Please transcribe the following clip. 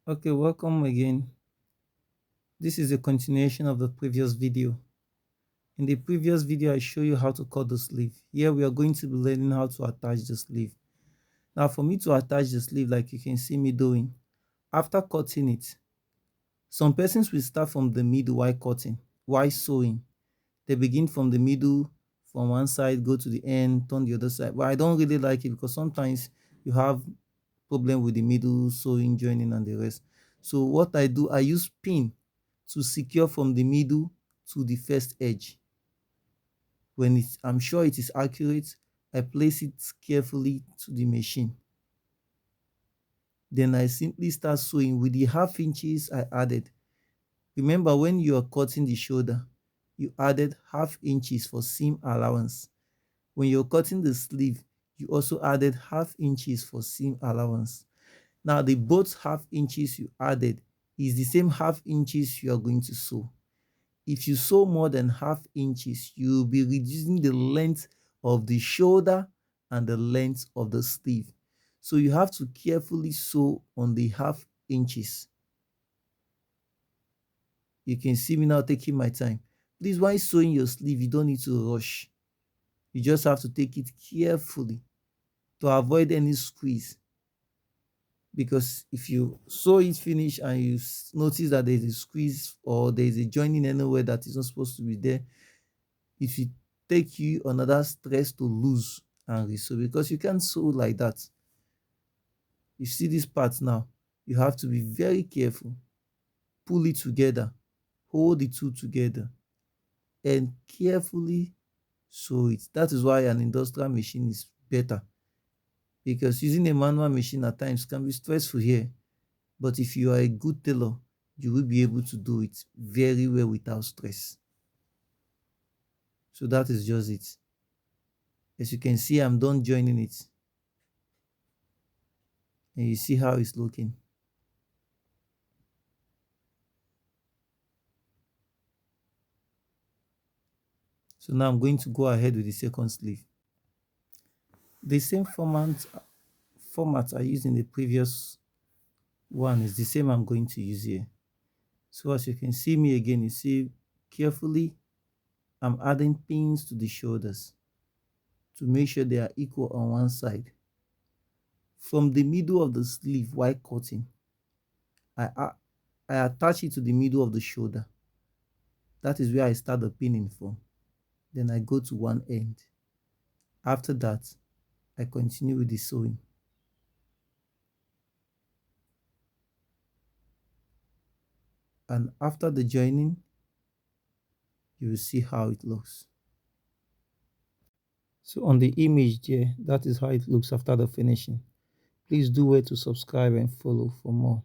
Okay, welcome again. This is a continuation of the previous video. In the previous video, I show you how to cut the sleeve. Here we are going to be learning how to attach the sleeve. Now for me to attach the sleeve like you can see me doing, after cutting it, some persons will start from the middle while cutting, while sewing. They begin from the middle, from one side, go to the end, turn the other side. But I don't really like it because sometimes you have problem with the middle, sewing, joining and the rest. So what I do, I use pin to secure from the middle to the first edge. When I'm sure it is accurate, I place it carefully to the machine. Then I simply start sewing with the half inches I added. Remember, when you are cutting the shoulder, you added half inches for seam allowance. When you're cutting the sleeve, you also added half inches for seam allowance. Now the both half inches you added is the same half inches you are going to sew. If you sew more than half inches, you will be reducing the length of the shoulder and the length of the sleeve. So you have to carefully sew on the half inches. You can see me now taking my time. Please, while sewing your sleeve, you don't need to rush. You just have to take it carefully to avoid any squeeze. Because if you sew it finish and you notice that there's a squeeze or there's a joining anywhere that is not supposed to be there, it will take you another stress to lose and resew because you can't sew like that. You see this part now, you have to be very careful. Pull it together, hold the two together, and carefully sew it. That is why an industrial machine is better because using a manual machine at times can be stressful here. But if you are a good tailor, you will be able to do it very well without stress. So that is just it. As you can see, I'm done joining it. And you see how it's looking. So now I'm going to go ahead with the second sleeve. The same format I used in the previous one is the same I'm going to use here. So as you can see me again, you see carefully I'm adding pins to the shoulders to make sure they are equal on one side. From the middle of the sleeve while cutting, I, I attach it to the middle of the shoulder. That is where I start the pinning from. Then I go to one end. After that, I continue with the sewing. And after the joining, you will see how it looks. So on the image there, that is how it looks after the finishing. Please do wait to subscribe and follow for more.